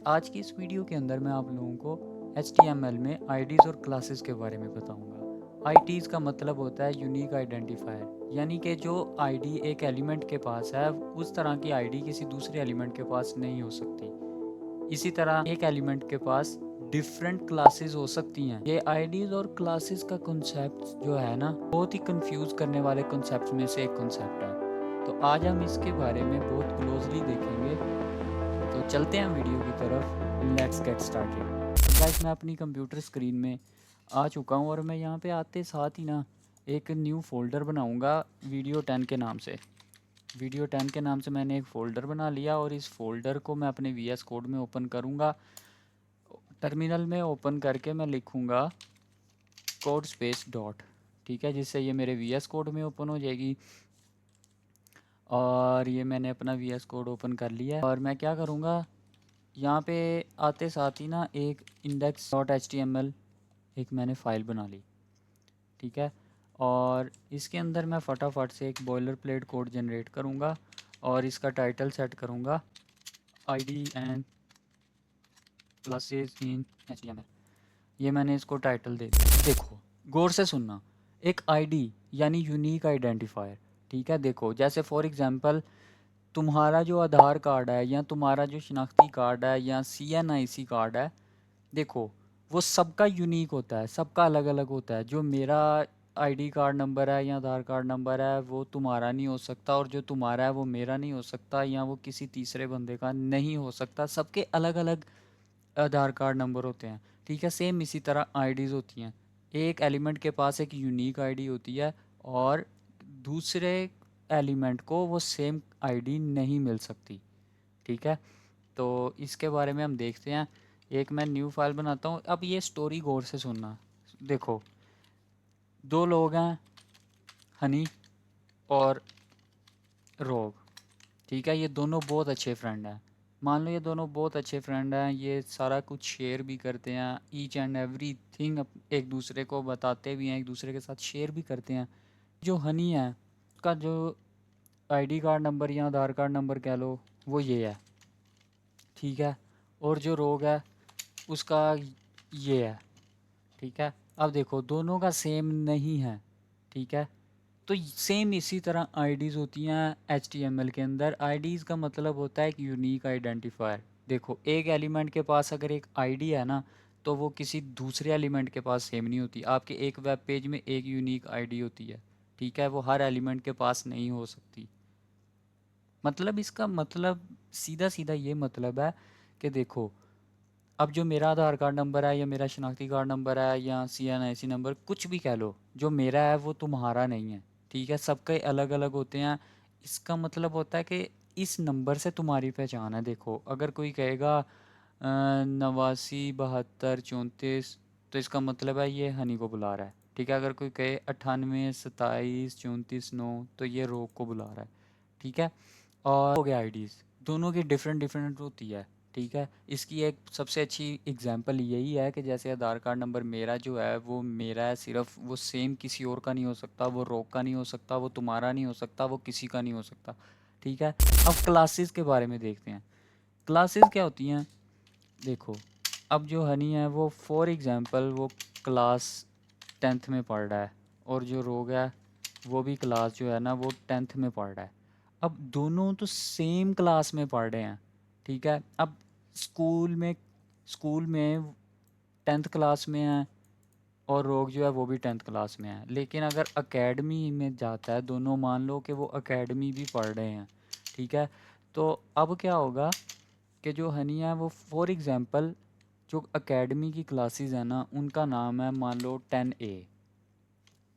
आज की इस वीडियो के अंदर मैं आप लोगों को HTML में आईडीज़ और क्लासेस के बारे में बताऊंगा। आईडीज़ का मतलब होता है यूनिक आइडेंटिफायर, यानी कि जो आईडी एक एलिमेंट के पास है उस तरह की आईडी किसी दूसरे एलिमेंट के पास नहीं हो सकती। इसी तरह एक एलिमेंट के पास डिफरेंट क्लासेस हो सकती हैं। ये आईडीज़ और क्लासेस का कॉन्सेप्ट जो है ना, बहुत ही कंफ्यूज करने वाले कॉन्सेप्ट में से एक कॉन्सेप्ट है। तो आज हम इसके बारे में बहुत क्लोजली देखेंगे। तो चलते हैं वीडियो की तरफ। Let's get started. तो गाइस, मैं अपनी कंप्यूटर स्क्रीन में आ चुका हूँ और मैं यहाँ पे आते साथ ही ना एक न्यू फोल्डर बनाऊँगा वीडियो 10 के नाम से। वीडियो 10 के नाम से मैंने एक फ़ोल्डर बना लिया और इस फोल्डर को मैं अपने VS कोड में ओपन करूँगा। टर्मिनल में ओपन करके मैं लिखूँगा कोड स्पेस डॉट, ठीक है, जिससे ये मेरे VS कोड में ओपन हो जाएगी। और ये मैंने अपना VS कोड ओपन कर लिया है और मैं क्या करूँगा, यहाँ पे आते साथ ही ना एक index.html एक मैंने फ़ाइल बना ली, ठीक है। और इसके अंदर मैं फटाफट से एक बॉयलर प्लेट कोड जनरेट करूँगा और इसका टाइटल सेट करूँगा ID and classes in HTML। ये मैंने इसको टाइटल दे दिया। देखो, गौर से सुनना, एक आईडी यानी यूनिक आइडेंटिफायर, ठीक है। देखो, जैसे फॉर एग्जांपल तुम्हारा जो आधार कार्ड है या तुम्हारा जो शनाख्ती कार्ड है या CNIC कार्ड है, देखो वो सबका यूनिक होता है, सबका अलग अलग होता है। जो मेरा आईडी कार्ड नंबर है या आधार कार्ड नंबर है वो तुम्हारा नहीं हो सकता, और जो तुम्हारा है वो मेरा नहीं हो सकता, या वो किसी तीसरे बंदे का नहीं हो सकता। सबके अलग अलग आधार कार्ड नंबर होते हैं, ठीक है। सेम इसी तरह आईडीज़ होती हैं। एक एलिमेंट के पास एक यूनिक आईडी होती है और दूसरे एलिमेंट को वो सेम आईडी नहीं मिल सकती, ठीक है। तो इसके बारे में हम देखते हैं। एक मैं न्यू फाइल बनाता हूँ। अब ये स्टोरी गौर से सुनना। देखो, दो लोग हैं, हनी और रोग, ठीक है। ये दोनों बहुत अच्छे फ्रेंड हैं। मान लो ये दोनों बहुत अच्छे फ्रेंड हैं, ये सारा कुछ शेयर भी करते हैं, ईच एंड एवरी थिंग एक दूसरे को बताते भी हैं, एक दूसरे के साथ शेयर भी करते हैं। जो हनी है उसका जो आईडी कार्ड नंबर या आधार कार्ड नंबर कह लो वो ये है, ठीक है। और जो रोग है उसका ये है, ठीक है। अब देखो, दोनों का सेम नहीं है, ठीक है। तो सेम इसी तरह आईडीज़ होती हैं HTML के अंदर। आईडीज़ का मतलब होता है एक यूनिक आइडेंटिफायर। देखो, एक एलिमेंट के पास अगर एक आईडी है ना, तो वो किसी दूसरे एलिमेंट के पास सेम नहीं होती। आपके एक वेब पेज में एक यूनिक आईडी होती है, ठीक है, वो हर एलिमेंट के पास नहीं हो सकती। मतलब इसका मतलब सीधा सीधा ये मतलब है कि देखो, अब जो मेरा आधार कार्ड नंबर है या मेरा शनाख्ती कार्ड नंबर है या CNIC नंबर, कुछ भी कह लो, जो मेरा है वो तुम्हारा नहीं है, ठीक है। सबके अलग अलग होते हैं। इसका मतलब होता है कि इस नंबर से तुम्हारी पहचान है। देखो, अगर कोई कहेगा 89 72 34, तो इसका मतलब है ये हनी को बुला रहा है, ठीक है। अगर कोई कहे 98 27 34 9, तो ये रोग को बुला रहा है, ठीक है। और हो गया आईडीज़, दोनों की डिफरेंट डिफरेंट होती है, ठीक है। इसकी एक सबसे अच्छी एग्जांपल यही है कि जैसे आधार कार्ड नंबर मेरा जो है वो मेरा है, सिर्फ वो सेम किसी और का नहीं हो सकता, वो रोग का नहीं हो सकता, वो तुम्हारा नहीं हो सकता, वो किसी का नहीं हो सकता, ठीक है। अब क्लासेस के बारे में देखते हैं। क्लासेस क्या होती हैं? देखो, अब जो हनी है वो फॉर एग्जांपल वो क्लास 10th में पढ़ रहा है, और जो रोग है वो भी क्लास जो है ना वो 10th में पढ़ रहा है। अब दोनों तो सेम क्लास में पढ़ रहे हैं, ठीक है। अब स्कूल में 10th क्लास में है और रोग जो है वो भी 10th क्लास में है। लेकिन अगर एकेडमी में जाता है, दोनों मान लो कि वो एकेडमी भी पढ़ रहे हैं, ठीक है। तो अब क्या होगा कि जो हनी है वो फॉर एग्जांपल जो एकेडमी की क्लासेस है ना उनका नाम है मान लो 10A,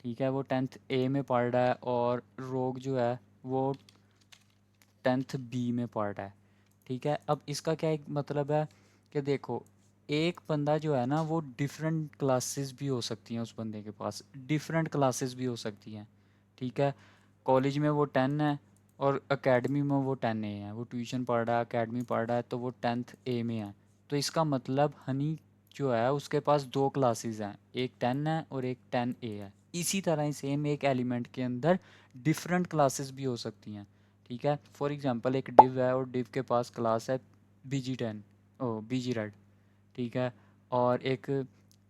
ठीक है। वो 10th A में पढ़ रहा है और रोग जो है वो 10th B में पढ़ रहा है, ठीक है। अब इसका क्या एक मतलब है कि देखो, एक बंदा जो है ना वो डिफरेंट क्लासेस भी हो सकती हैं, उस बंदे के पास डिफरेंट क्लासेस भी हो सकती हैं, ठीक है। कॉलेज में वो 10 है और एकेडमी में वो 10A है। वो ट्यूशन पढ़ रहा है, एकेडमी पढ़ रहा है, तो वो 10th A में है। तो इसका मतलब हनी जो है उसके पास दो क्लासेस हैं, एक 10 है और एक 10A है। इसी तरह ही सेम एक एलिमेंट के अंदर डिफरेंट क्लासेस भी हो सकती हैं, ठीक है। फॉर एग्जांपल एक डिव है और डिव के पास क्लास है BG10, ओ बीजी रेड, ठीक है। और एक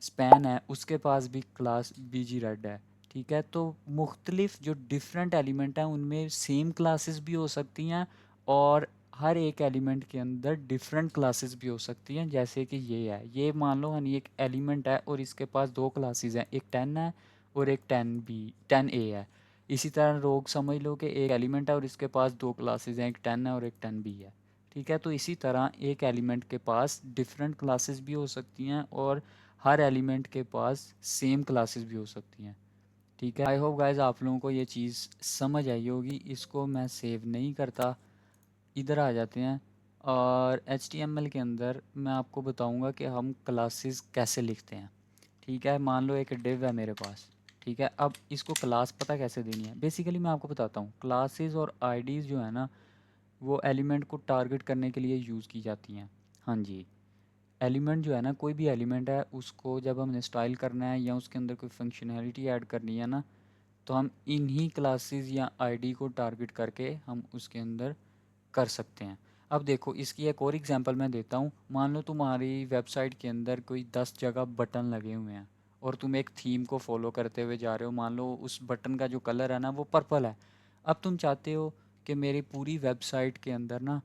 स्पैन है, उसके पास भी क्लास बीजी रेड है, ठीक है। तो मुख्तलिफ जो डिफरेंट एलिमेंट हैं उनमें सेम क्लासेस भी हो सकती हैं, और हर एक एलिमेंट के अंदर डिफरेंट क्लासेस भी हो सकती हैं। जैसे कि ये है, ये मान लो हनी एक एलिमेंट है और इसके पास दो क्लासेस हैं, एक 10 है और एक 10A है। इसी तरह रोग समझ लो कि एक एलिमेंट है और इसके पास दो क्लासेस हैं, एक 10 है और एक 10B है, ठीक है। तो इसी तरह एक एलिमेंट के पास डिफरेंट क्लासेस भी हो सकती हैं और हर एलिमेंट के पास सेम क्लासेस भी हो सकती हैं, ठीक है। आई होप गाइस आप लोगों को ये चीज़ समझ आई होगी। इसको मैं सेव नहीं करता, इधर आ जाते हैं। और HTML के अंदर मैं आपको बताऊंगा कि हम क्लासेस कैसे लिखते हैं, ठीक है। मान लो एक डिव है मेरे पास, ठीक है। अब इसको क्लास पता कैसे देनी है, बेसिकली मैं आपको बताता हूँ। क्लासेस और आईडीज़ जो है ना, वो एलिमेंट को टारगेट करने के लिए यूज़ की जाती हैं। हाँ जी, एलिमेंट जो है ना, कोई भी एलिमेंट है, उसको जब हमने स्टाइल करना है या उसके अंदर कोई फंक्शनैलिटी ऐड करनी है ना, तो हम इन्हीं क्लासेस या आईडी को टारगेट करके हम उसके अंदर कर सकते हैं। अब देखो, इसकी एक और एग्जांपल मैं देता हूँ। मान लो तुम्हारी वेबसाइट के अंदर कोई 10 जगह बटन लगे हुए हैं और तुम एक थीम को फॉलो करते हुए जा रहे हो। मान लो उस बटन का जो कलर है ना, वो पर्पल है। अब तुम चाहते हो कि मेरी पूरी वेबसाइट के अंदर ना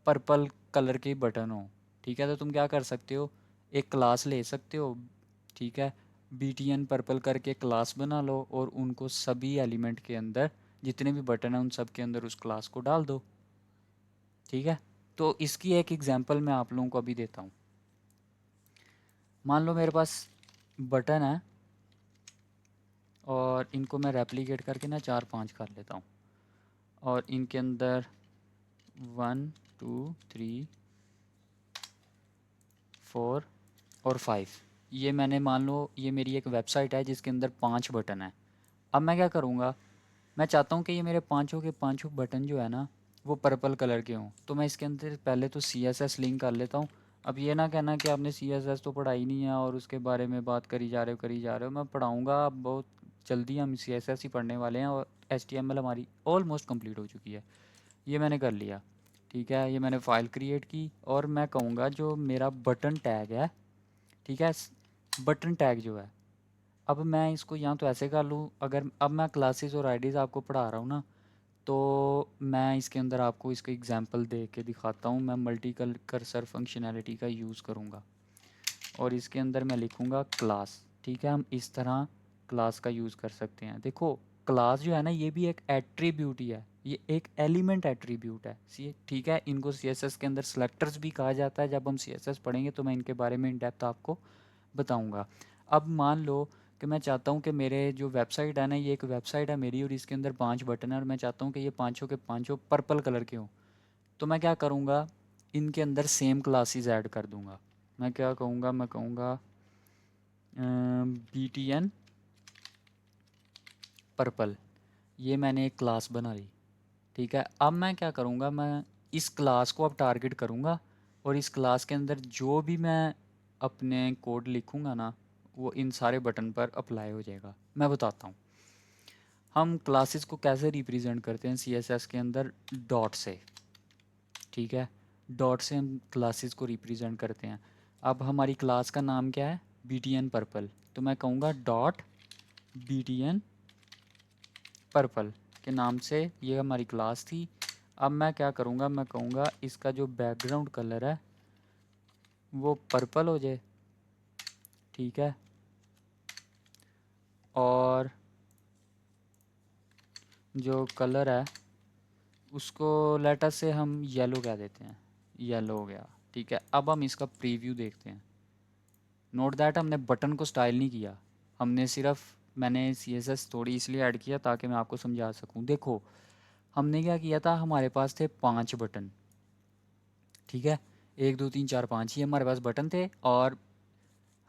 पर्पल कलर के बटन हो, ठीक है। तो तुम क्या कर सकते हो, एक क्लास ले सकते हो, ठीक है। BTN पर्पल करके क्लास बना लो और उनको सभी एलिमेंट के अंदर, जितने भी बटन हैं उन सब के अंदर उस क्लास को डाल दो, ठीक है। तो इसकी एक एग्जांपल मैं आप लोगों को अभी देता हूँ। मान लो मेरे पास बटन है और इनको मैं रेप्लिकेट करके ना 4-5 कर लेता हूँ, और इनके अंदर 1 2 3 4 और 5, ये मैंने, मान लो ये मेरी एक वेबसाइट है जिसके अंदर 5 बटन है। अब मैं क्या करूँगा, मैं चाहता हूँ कि ये मेरे पांचों के पांचों बटन जो है ना, वो पर्पल कलर के हों। तो मैं इसके अंदर पहले तो CSS लिंक कर लेता हूँ। अब ये ना कहना कि आपने CSS तो पढ़ाई नहीं है और उसके बारे में बात करी जा रहे हो। मैं पढ़ाऊँगा, अब बहुत जल्दी हम CSS ही पढ़ने वाले हैं, और HTML हमारी ऑलमोस्ट कंप्लीट हो चुकी है। ये मैंने कर लिया, ठीक है। ये मैंने फ़ाइल क्रिएट की और मैं कहूँगा जो मेरा बटन टैग है, ठीक है, बटन टैग जो है, अब मैं इसको यहाँ तो ऐसे कर लूँ। अगर अब मैं क्लासेस और आईडीज़ आपको पढ़ा रहा हूँ ना, तो मैं इसके अंदर आपको इसका एग्जांपल दे के दिखाता हूँ। मैं मल्टी कर्सर फंक्शनैलिटी का यूज़ करूँगा और इसके अंदर मैं लिखूँगा क्लास, ठीक है। हम इस तरह क्लास का यूज़ कर सकते हैं। देखो, क्लास जो है ना, ये भी एक एट्रीब्यूट ही है, ये एक एलिमेंट एट्रीब्यूट है, सी ठीक है। इनको CSS के अंदर सेलेक्टर्स भी कहा जाता है। जब हम CSS पढ़ेंगे तो मैं इनके बारे में इन डेप्थ आपको बताऊँगा। अब मान लो कि मैं चाहता हूँ कि मेरे जो वेबसाइट है ना, ये एक वेबसाइट है मेरी और इसके अंदर 5 बटन है और मैं चाहता हूँ कि ये पाँचों के पाँचों पर्पल कलर के हों। तो मैं क्या करूँगा, इनके अंदर सेम क्लासेस ऐड कर दूँगा। मैं क्या कहूँगा, मैं कहूँगा BTN पर्पल, ये मैंने एक क्लास बना ली, ठीक है। अब मैं क्या करूँगा, मैं इस क्लास को अब टारगेट करूँगा और इस क्लास के अंदर जो भी मैं अपने कोड लिखूँगा ना, वो इन सारे बटन पर अप्लाई हो जाएगा। मैं बताता हूँ हम क्लासेस को कैसे रिप्रेजेंट करते हैं CSS के अंदर, डॉट से, ठीक है। डॉट से हम क्लासेस को रिप्रेजेंट करते हैं। अब हमारी क्लास का नाम क्या है, BTN पर्पल। तो मैं कहूँगा डॉट BTN पर्पल के नाम से ये हमारी क्लास थी। अब मैं क्या करूँगा, मैं कहूँगा इसका जो बैकग्राउंड कलर है वो पर्पल हो जाए, ठीक है। और जो कलर है उसको लेटर से हम येलो कह देते हैं, येलो हो गया, ठीक है। अब हम इसका प्रीव्यू देखते हैं। नोट दैट हमने बटन को स्टाइल नहीं किया, हमने सिर्फ, मैंने CSS थोड़ी इसलिए ऐड किया ताकि मैं आपको समझा सकूं। देखो, हमने क्या किया था, हमारे पास थे 5 बटन, ठीक है। 1 2 3 4 5 ही हमारे पास बटन थे और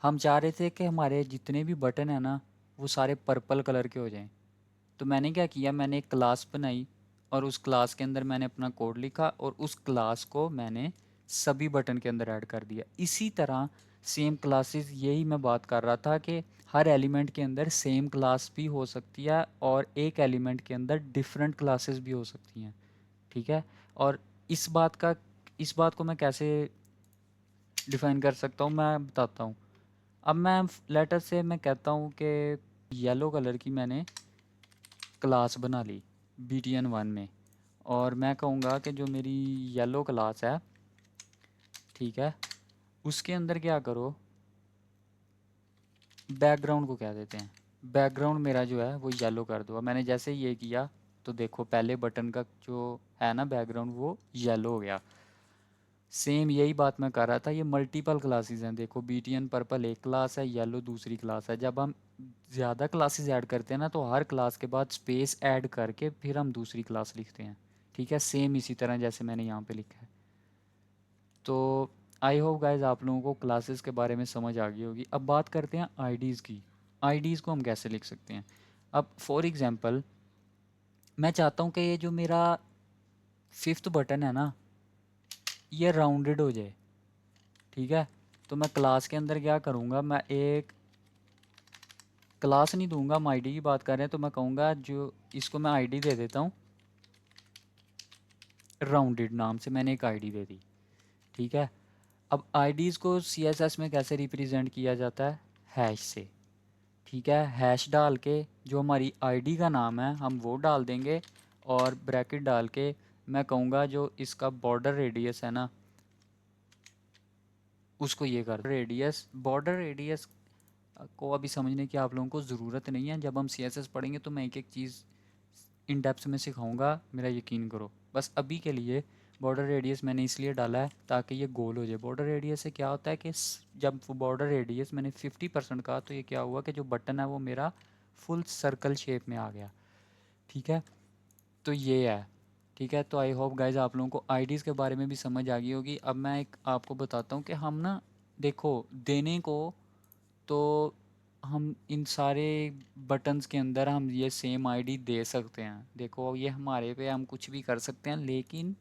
हम चाह रहे थे कि हमारे जितने भी बटन हैं ना, वो सारे पर्पल कलर के हो जाएं। तो मैंने क्या किया, मैंने एक क्लास बनाई और उस क्लास के अंदर मैंने अपना कोड लिखा और उस क्लास को मैंने सभी बटन के अंदर ऐड कर दिया। इसी तरह सेम क्लासेस, यही मैं बात कर रहा था कि हर एलिमेंट के अंदर सेम क्लास भी हो सकती है और एक एलिमेंट के अंदर डिफरेंट क्लासेस भी हो सकती हैं, ठीक है। और इस बात का, इस बात को मैं कैसे डिफ़ाइन कर सकता हूँ, मैं बताता हूँ। अब मैं लेटर से मैं कहता हूँ कि येलो कलर की मैंने क्लास बना ली btn1 में, और मैं कहूँगा कि जो मेरी येलो क्लास है, ठीक है, उसके अंदर क्या करो, बैकग्राउंड को क्या देते हैं, बैकग्राउंड मेरा जो है वो येलो कर दो। अब मैंने जैसे ये किया तो देखो पहले बटन का जो है ना बैकग्राउंड वो येलो हो गया। सेम यही बात मैं कर रहा था, ये मल्टीपल क्लासेस हैं। देखो BTN पर्पल एक क्लास है, येलो दूसरी क्लास है। जब हम ज़्यादा क्लासेस ऐड करते हैं ना तो हर क्लास के बाद स्पेस ऐड करके फिर हम दूसरी क्लास लिखते हैं, ठीक है, सेम इसी तरह जैसे मैंने यहाँ पे लिखा है। तो आई होप गाइज आप लोगों को क्लासेस के बारे में समझ आ गई होगी। अब बात करते हैं आईडीज़ की। आईडीज़ को हम कैसे लिख सकते हैं। अब फॉर एग्जांपल मैं चाहता हूँ कि ये जो मेरा फिफ्थ बटन है ना ये राउंडेड हो जाए, ठीक है। तो मैं क्लास के अंदर क्या करूँगा, मैं एक क्लास नहीं दूंगा, हम आईडी की बात कर रहे हैं तो मैं कहूँगा जो इसको मैं आईडी दे देता हूँ, राउंडेड नाम से मैंने एक आईडी दे दी, ठीक है। अब आईडीज़ को सीएसएस में कैसे रिप्रेजेंट किया जाता है, हैश से, ठीक है। हैश डाल के जो हमारी आईडी का नाम है हम वो डाल देंगे, और ब्रैकेट डाल के मैं कहूँगा जो इसका बॉर्डर रेडियस है ना उसको ये कर रेडियस। बॉर्डर रेडियस को अभी समझने की आप लोगों को ज़रूरत नहीं है, जब हम सीएसएस पढ़ेंगे तो मैं एक एक चीज़ इन डेप्थ में सिखाऊंगा, मेरा यकीन करो। बस अभी के लिए बॉर्डर रेडियस मैंने इसलिए डाला है ताकि ये गोल हो जाए। बॉर्डर रेडियस से क्या होता है कि जब वो बॉर्डर रेडियस मैंने 50% कहा तो ये क्या हुआ कि जो बटन है वो मेरा फुल सर्कल शेप में आ गया, ठीक है। तो ये है, ठीक है। तो आई होप गाइज आप लोगों को आईडीज़ के बारे में भी समझ आ गई होगी। अब मैं एक आपको बताता हूँ कि हम ना देखो देने को तो हम इन सारे बटन्स के अंदर हम ये सेम आईडी दे सकते हैं। देखो ये हमारे पे हम कुछ भी कर सकते हैं, लेकिन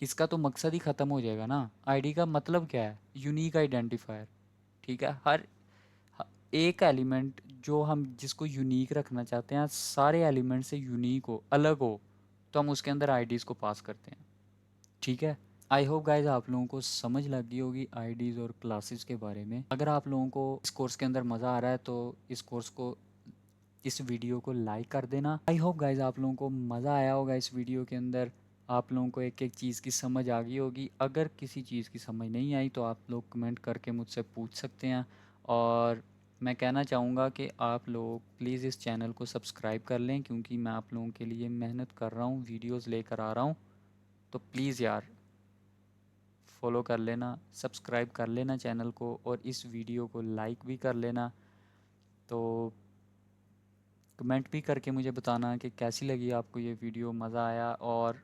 इसका तो मकसद ही ख़त्म हो जाएगा ना। आईडी का मतलब क्या है, यूनिक आइडेंटिफायर, ठीक है। एक एलिमेंट जो हम जिसको यूनिक रखना चाहते हैं, सारे एलिमेंट से यूनिक हो, अलग हो, तो हम उसके अंदर आईडीज़ को पास करते हैं, ठीक है। आई होप गाइज आप लोगों को समझ लग गई होगी आईडीज़ और क्लासेस के बारे में। अगर आप लोगों को इस कोर्स के अंदर मज़ा आ रहा है तो इस कोर्स को इस वीडियो को लाइक कर देना। आई होप गाइज आप लोगों को मज़ा आया होगा इस वीडियो के अंदर, आप लोगों को एक एक चीज़ की समझ आ गई होगी। अगर किसी चीज़ की समझ नहीं आई तो आप लोग कमेंट करके मुझसे पूछ सकते हैं। और मैं कहना चाहूँगा कि आप लोग प्लीज़ इस चैनल को सब्सक्राइब कर लें, क्योंकि मैं आप लोगों के लिए मेहनत कर रहा हूँ, वीडियोज़ लेकर आ रहा हूँ। तो प्लीज़ यार फॉलो कर लेना, सब्सक्राइब कर लेना चैनल को, और इस वीडियो को लाइक भी कर लेना। तो कमेंट भी करके मुझे बताना कि कैसी लगी आपको ये वीडियो, मज़ा आया। और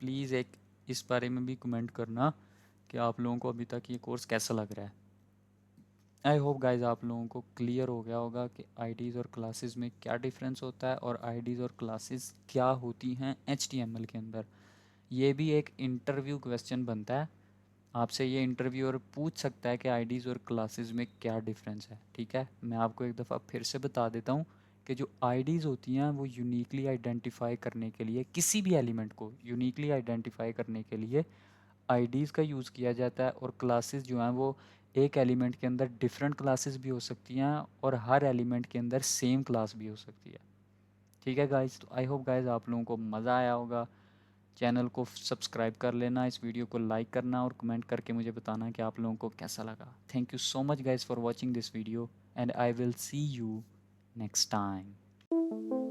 प्लीज़ एक इस बारे में भी कमेंट करना कि आप लोगों को अभी तक ये कोर्स कैसा लग रहा है। आई होप गाइज आप लोगों को क्लियर हो गया होगा कि आईडीज़ और क्लासेस में क्या डिफरेंस होता है, और आईडीज़ और क्लासेस क्या होती हैं HTML के अंदर। ये भी एक इंटरव्यू क्वेश्चन बनता है, आपसे ये इंटरव्यूअर पूछ सकता है कि आईडीज़ और क्लासेस में क्या डिफरेंस है, ठीक है। मैं आपको एक दफ़ा फिर से बता देता हूँ कि जो आईडीज़ होती हैं वो यूनिकली आइडेंटिफाई करने के लिए, किसी भी एलिमेंट को यूनिकली आइडेंटिफाई करने के लिए आईडीज़ का यूज़ किया जाता है। और क्लासेस जो हैं वो एक एलिमेंट के अंदर डिफरेंट क्लासेस भी हो सकती हैं, और हर एलिमेंट के अंदर सेम क्लास भी हो सकती है, ठीक है गाइज। तो आई होप गाइज आप लोगों को मज़ा आया होगा। चैनल को सब्सक्राइब कर लेना, इस वीडियो को लाइक करना, और कमेंट करके मुझे बताना कि आप लोगों को कैसा लगा। Thank you so much guys for watching this video, and I will see you next time.